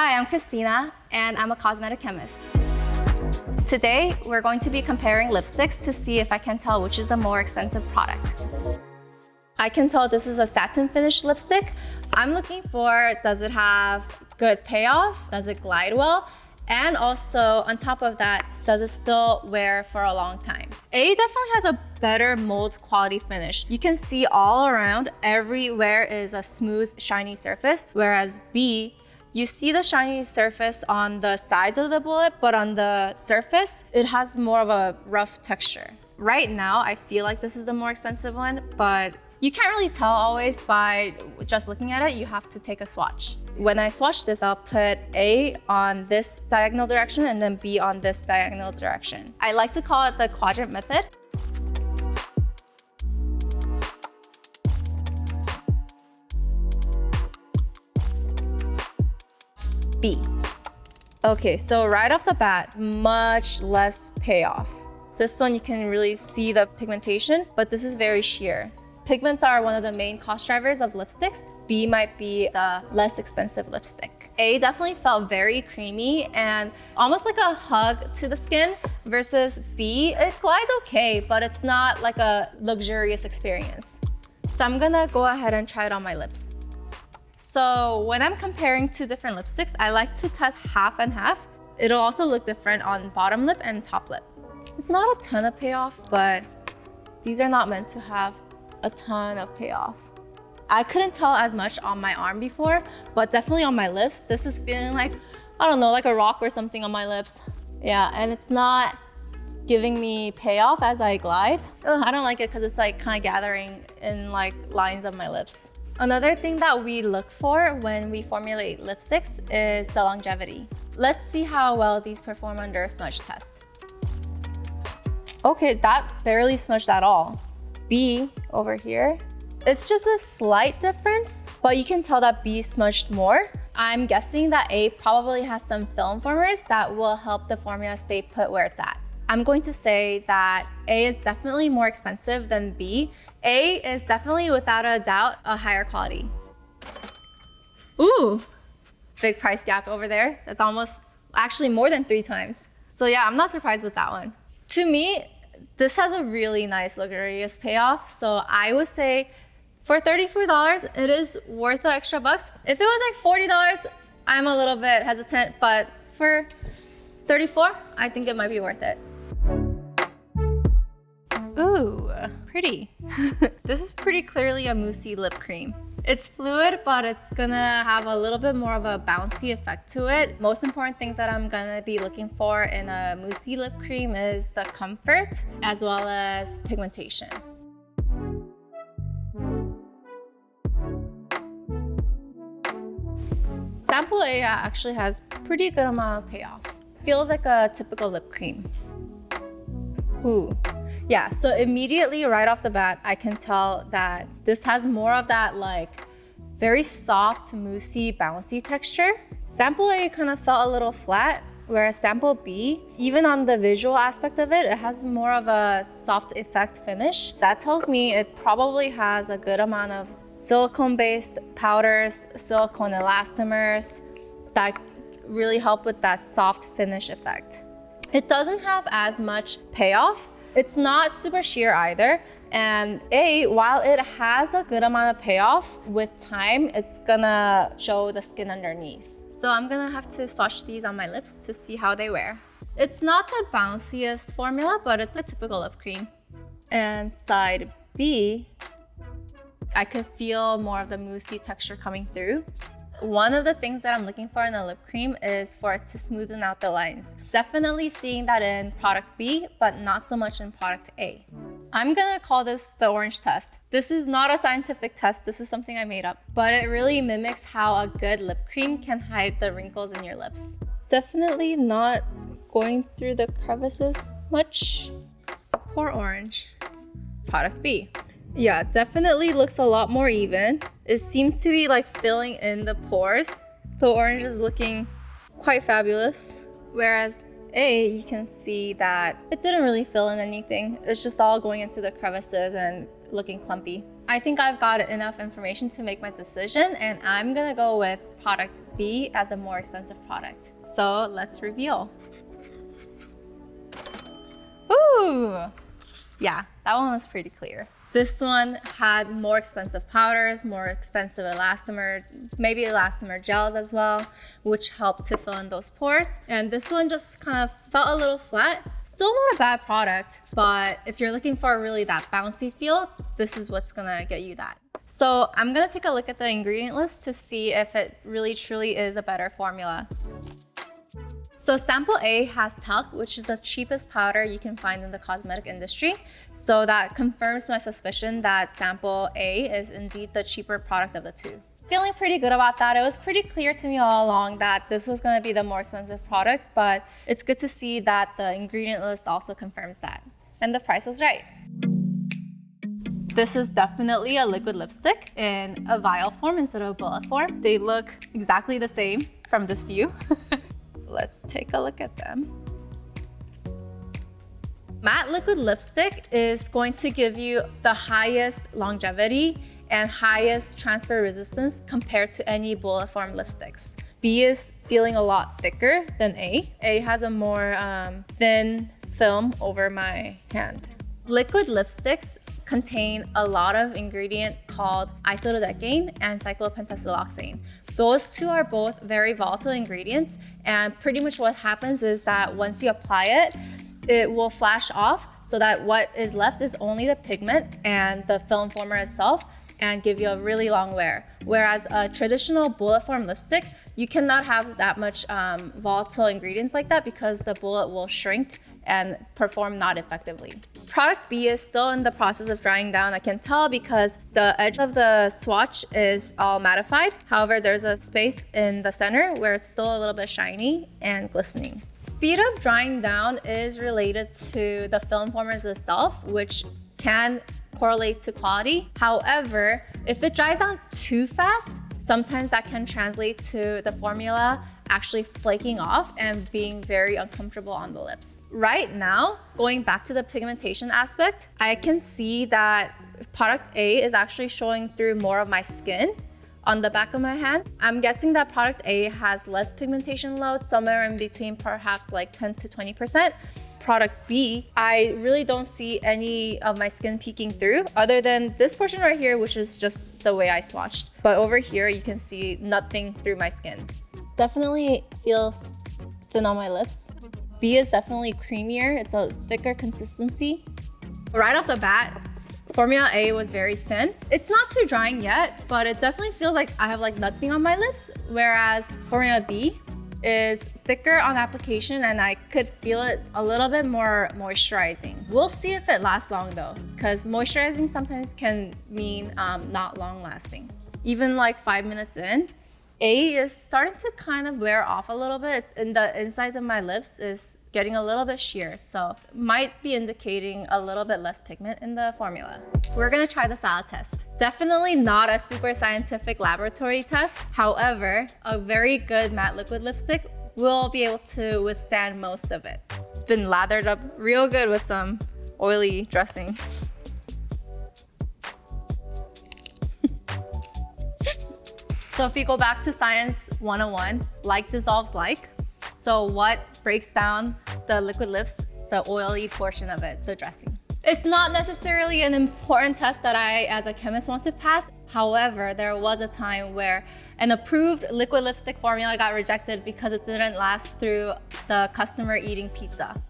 Hi, I'm Christina, and I'm a cosmetic chemist. Today, we're going to be comparing lipsticks to see if I can tell which is the more expensive product. I can tell this is a satin finish lipstick. I'm looking for, does it have good payoff? Does it glide well? And also, on top of that, does it still wear for a long time? A definitely has a better mold quality finish. You can see all around, everywhere is a smooth, shiny surface, whereas B, you see the shiny surface on the sides of the bullet, but on the surface, it has more of a rough texture. Right now, I feel like this is the more expensive one, but you can't really tell always by just looking at it. You have to take a swatch. When I swatch this, I'll put A on this diagonal direction and then B on this diagonal direction. I like to call it the quadrant method. B. Okay, so right off the bat, much less payoff. This one you can really see the pigmentation, but this is very sheer. Pigments are one of the main cost drivers of lipsticks. B might be the less expensive lipstick. A definitely felt very creamy and almost like a hug to the skin, versus B, it glides okay, but it's not like a luxurious experience. So I'm gonna go ahead and try it on my lips. So when I'm comparing two different lipsticks, I like to test half and half. It'll also look different on bottom lip and top lip. It's not a ton of payoff, but these are not meant to have a ton of payoff. I couldn't tell as much on my arm before, but definitely on my lips, this is feeling like, I don't know, like a rock or something on my lips. Yeah, and it's not giving me payoff as I glide. Ugh, I don't like it because it's like kind of gathering in like lines of my lips. Another thing that we look for when we formulate lipsticks is the longevity. Let's see how well these perform under a smudge test. Okay, that barely smudged at all. B over here, it's just a slight difference, but you can tell that B smudged more. I'm guessing that A probably has some film formers that will help the formula stay put where it's at. I'm going to say that A is definitely more expensive than B. A is definitely, without a doubt, a higher quality. Ooh, big price gap over there. That's almost, actually more than 3 times. So yeah, I'm not surprised with that one. To me, this has a really nice luxurious payoff. So I would say for $34, it is worth the extra bucks. If it was like $40, I'm a little bit hesitant, but for $34, I think it might be worth it. Ooh, pretty. This is pretty clearly a moussey lip cream. It's fluid, but it's gonna have a little bit more of a bouncy effect to it. Most important things that I'm gonna be looking for in a moussey lip cream is the comfort as well as pigmentation. Sample A actually has pretty good amount of payoff. Feels like a typical lip cream. Ooh. Yeah, so immediately right off the bat, I can tell that this has more of that like very soft, moussey, bouncy texture. Sample A kind of felt a little flat, whereas sample B, even on the visual aspect of it, it has more of a soft effect finish. That tells me it probably has a good amount of silicone-based powders, silicone elastomers that really help with that soft finish effect. It doesn't have as much payoff. It's not super sheer either. And A, while it has a good amount of payoff, with time, it's gonna show the skin underneath. So I'm gonna have to swatch these on my lips to see how they wear. It's not the bounciest formula, but it's a typical lip cream. And side B, I could feel more of the moussey texture coming through. One of the things that I'm looking for in a lip cream is for it to smoothen out the lines. Definitely seeing that in product B, but not so much in product A. I'm gonna call this the orange test. This is not a scientific test, this is something I made up, but it really mimics how a good lip cream can hide the wrinkles in your lips. Definitely not going through the crevices much. Pour orange. Product B. Yeah, definitely looks a lot more even. It seems to be like filling in the pores. The orange is looking quite fabulous. Whereas A, you can see that it didn't really fill in anything. It's just all going into the crevices and looking clumpy. I think I've got enough information to make my decision, and I'm gonna go with product B as the more expensive product. So let's reveal. Ooh, yeah, that one was pretty clear. This one had more expensive powders, more expensive elastomer, maybe elastomer gels as well, which helped to fill in those pores. And this one just kind of felt a little flat. Still not a bad product, but if you're looking for really that bouncy feel, this is what's gonna get you that. So I'm gonna take a look at the ingredient list to see if it really truly is a better formula. So sample A has talc, which is the cheapest powder you can find in the cosmetic industry. So that confirms my suspicion that sample A is indeed the cheaper product of the two. Feeling pretty good about that. It was pretty clear to me all along that this was gonna be the more expensive product, but it's good to see that the ingredient list also confirms that. And the price was right. This is definitely a liquid lipstick in a vial form instead of a bullet form. They look exactly the same from this view. Let's take a look at them. Matte liquid lipstick is going to give you the highest longevity and highest transfer resistance compared to any bullet form lipsticks. B is feeling a lot thicker than A. A has a more thin film over my hand. Liquid lipsticks contain a lot of ingredient called isododecane and cyclopentasiloxane. Those two are both very volatile ingredients, and pretty much what happens is that once you apply it, it will flash off so that what is left is only the pigment and the film former itself, and give you a really long wear. Whereas a traditional bullet form lipstick, you cannot have that much volatile ingredients like that because the bullet will shrink and perform not effectively. Product B is still in the process of drying down. I can tell because the edge of the swatch is all mattified. However, there's a space in the center where it's still a little bit shiny and glistening. Speed of drying down is related to the film formers itself, which can correlate to quality. However, if it dries down too fast, sometimes that can translate to the formula actually flaking off and being very uncomfortable on the lips. Right now, going back to the pigmentation aspect, I can see that product A is actually showing through more of my skin on the back of my hand. I'm guessing that product A has less pigmentation load, somewhere in between perhaps like 10 to 20%. Product B, I really don't see any of my skin peeking through other than this portion right here, which is just the way I swatched. But over here, you can see nothing through my skin. Definitely feels thin on my lips. B is definitely creamier. It's a thicker consistency. Right off the bat, Formula A was very thin. It's not too drying yet, but it definitely feels like I have like nothing on my lips. Whereas Formula B is thicker on application and I could feel it a little bit more moisturizing. We'll see if it lasts long though, because moisturizing sometimes can mean not long lasting. Even like 5 minutes in, A is starting to kind of wear off a little bit, and the insides of my lips is getting a little bit sheer, so might be indicating a little bit less pigment in the formula. We're gonna try the salad test. Definitely not a super scientific laboratory test. However, a very good matte liquid lipstick will be able to withstand most of it. It's been lathered up real good with some oily dressing. So if we go back to Science 101, like dissolves like. So what breaks down the liquid lips? The oily portion of it, the dressing. It's not necessarily an important test that I, as a chemist, want to pass. However, there was a time where an approved liquid lipstick formula got rejected because it didn't last through the customer eating pizza.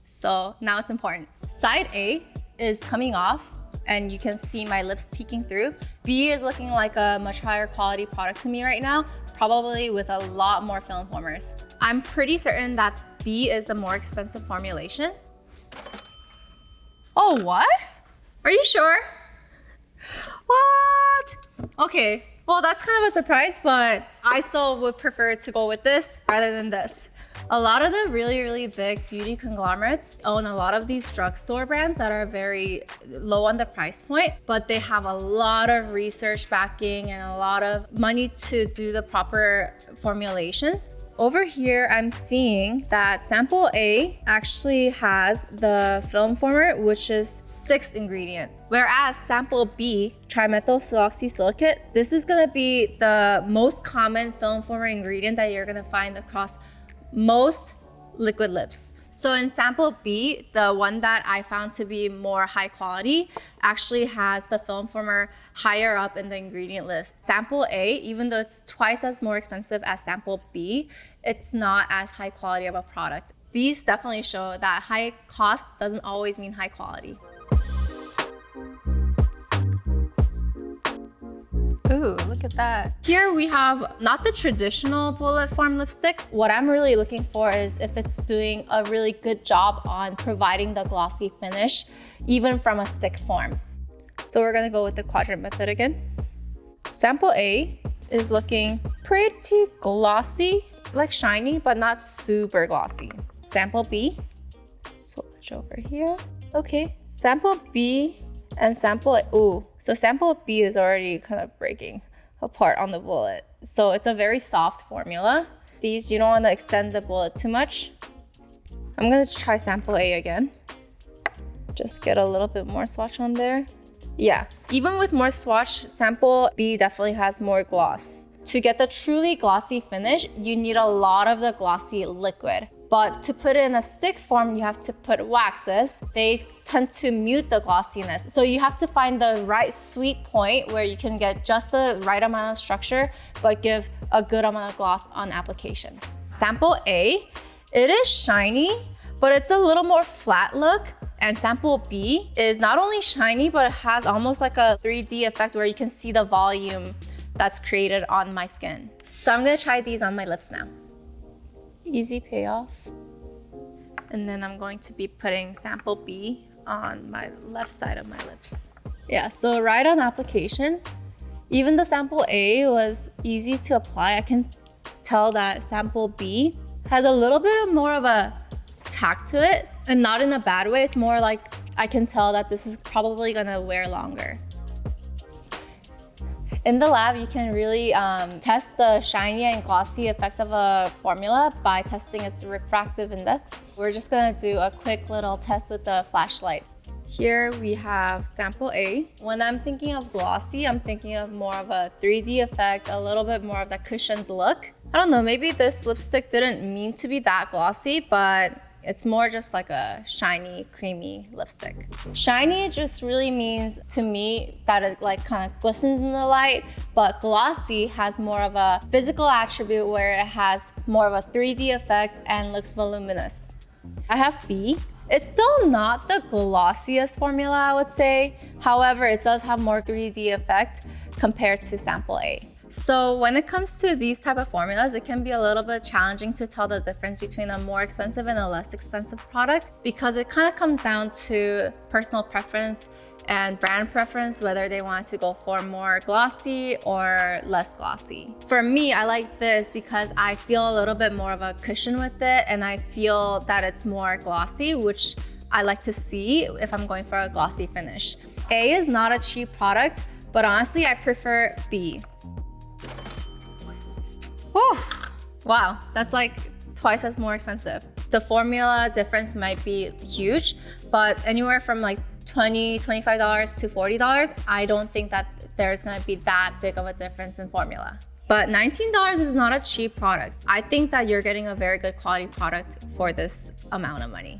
So now it's important. Side A is coming off, and you can see my lips peeking through. B is looking like a much higher quality product to me right now, probably with a lot more film formers. I'm pretty certain that B is the more expensive formulation. Oh, what? Are you sure? What? Okay, well, that's kind of a surprise, but I still would prefer to go with this rather than this. A lot of the really big beauty conglomerates own a lot of these drugstore brands that are very low on the price point, but they have a lot of research backing and a lot of money to do the proper formulations. Over here, I'm seeing that sample A actually has the film former, which is 6 ingredient, whereas sample B trimethylsiloxysilicate. This is gonna be the most common film former ingredient that you're gonna find across most liquid lips. So in sample B, the one that I found to be more high quality actually has the film former higher up in the ingredient list. Sample A, even though it's twice as more expensive as sample B, it's not as high quality of a product. These definitely show that high cost doesn't always mean high quality. Ooh, look at that. Here we have not the traditional bullet form lipstick. What I'm really looking for is if it's doing a really good job on providing the glossy finish, even from a stick form. So we're gonna go with the quadrant method again. Sample A is looking pretty glossy, like shiny, but not super glossy. Sample B, switch over here. Okay, sample B and sample A. Ooh, so sample B is already kind of breaking apart on the bullet. So it's a very soft formula. These, you don't want to extend the bullet too much. I'm gonna try sample A again. Just get a little bit more swatch on there. Yeah, even with more swatch, sample B definitely has more gloss. To get the truly glossy finish, you need a lot of the glossy liquid. But to put it in a stick form, you have to put waxes. They tend to mute the glossiness. So you have to find the right sweet point where you can get just the right amount of structure, but give a good amount of gloss on application. Sample A, it is shiny, but it's a little more flat look. And sample B is not only shiny, but it has almost like a 3D effect where you can see the volume that's created on my skin. So I'm gonna try these on my lips now. Easy payoff. And then I'm going to be putting sample B on my left side of my lips. Yeah, so right on application, even the sample A was easy to apply. I can tell that sample B has a little bit more of a tack to it, and not in a bad way. It's more like I can tell that this is probably gonna wear longer. In the lab, you can really test the shiny and glossy effect of a formula by testing its refractive index. We're just gonna do a quick little test with the flashlight. Here we have sample A. When I'm thinking of glossy, I'm thinking of more of a 3D effect, a little bit more of that cushioned look. I don't know, maybe this lipstick didn't mean to be that glossy, but it's more just like a shiny, creamy lipstick. Shiny just really means to me that it like kind of glistens in the light, but glossy has more of a physical attribute where it has more of a 3D effect and looks voluminous. I have B. It's still not the glossiest formula, I would say. However, it does have more 3D effect compared to sample A. So when it comes to these type of formulas, it can be a little bit challenging to tell the difference between a more expensive and a less expensive product, because it kind of comes down to personal preference and brand preference, whether they want to go for more glossy or less glossy. For me, I like this because I feel a little bit more of a cushion with it, and I feel that it's more glossy, which I like to see if I'm going for a glossy finish. A is not a cheap product, but honestly, I prefer B. Whew. Wow, that's like twice as more expensive. The formula difference might be huge, but anywhere from like $20, $25 to $40, I don't think that there's gonna be that big of a difference in formula. But $19 is not a cheap product. I think that you're getting a very good quality product for this amount of money.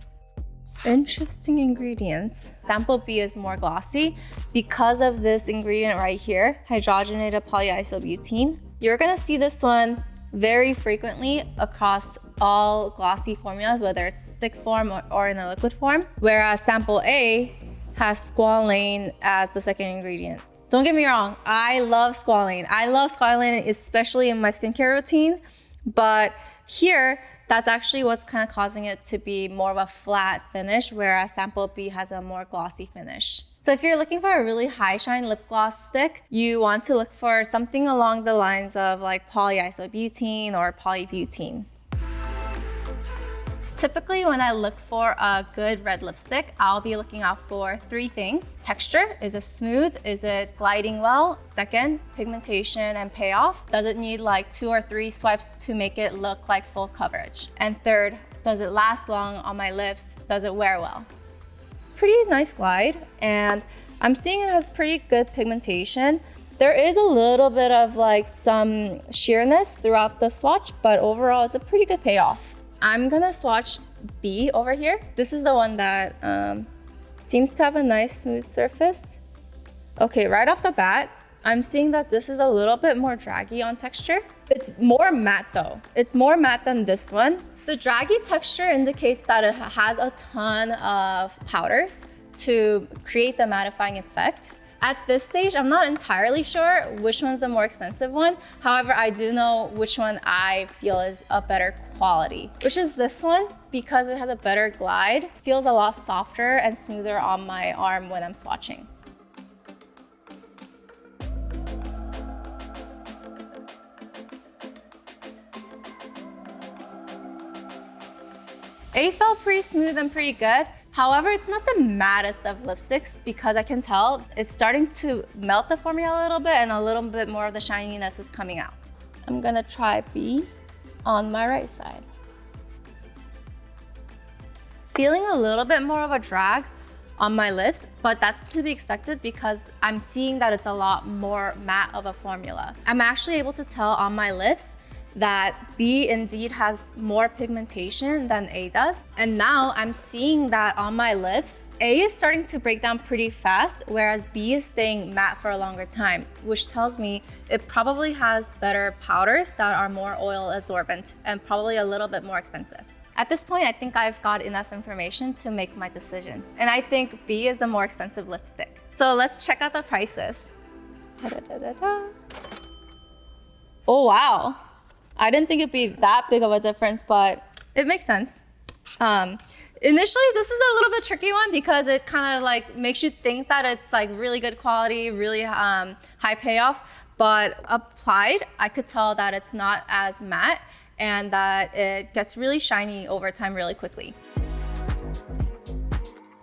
Interesting ingredients. Sample B is more glossy because of this ingredient right here, hydrogenated polyisobutene. You're gonna see this one very frequently across all glossy formulas, whether it's stick form or in a liquid form, whereas sample A has squalane as the second ingredient. Don't get me wrong, I love squalane. I love squalane, especially in my skincare routine, but here, that's actually what's kind of causing it to be more of a flat finish, whereas sample B has a more glossy finish. So if you're looking for a really high shine lip gloss stick, you want to look for something along the lines of like polyisobutene or polybutene. Typically, when I look for a good red lipstick, I'll be looking out for three things. Texture, is it smooth? Is it gliding well? Second, pigmentation and payoff. Does it need like 2 or 3 swipes to make it look like full coverage? And third, does it last long on my lips? Does it wear well? Pretty nice glide, and I'm seeing it has pretty good pigmentation. There is a little bit of like some sheerness throughout the swatch, but overall it's a pretty good payoff. I'm gonna swatch B over here. This is the one that seems to have a nice smooth surface. Okay, right off the bat, I'm seeing that this is a little bit more draggy on texture. It's more matte though. It's more matte than this one. The draggy texture indicates that it has a ton of powders to create the mattifying effect. At this stage, I'm not entirely sure which one's the more expensive one. However, I do know which one I feel is a better quality, which is this one because it has a better glide. Feels a lot softer and smoother on my arm when I'm swatching. A felt pretty smooth and pretty good. However, it's not the mattest of lipsticks because I can tell it's starting to melt the formula a little bit and a little bit more of the shininess is coming out. I'm gonna try B on my right side. Feeling a little bit more of a drag on my lips, but that's to be expected because I'm seeing that it's a lot more matte of a formula. I'm actually able to tell on my lips that B indeed has more pigmentation than A does. And now I'm seeing that on my lips, A is starting to break down pretty fast, whereas B is staying matte for a longer time, which tells me it probably has better powders that are more oil absorbent and probably a little bit more expensive. At this point, I think I've got enough information to make my decision. And I think B is the more expensive lipstick. So let's check out the prices. Oh, wow. I didn't think it'd be that big of a difference, but it makes sense. Initially, this is a little bit tricky one because it kind of like makes you think that it's like really good quality, really high payoff, but applied, I could tell that it's not as matte and that it gets really shiny over time really quickly.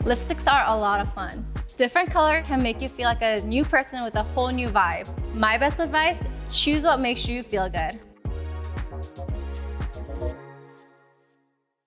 Lipsticks are a lot of fun. Different color can make you feel like a new person with a whole new vibe. My best advice, choose what makes you feel good.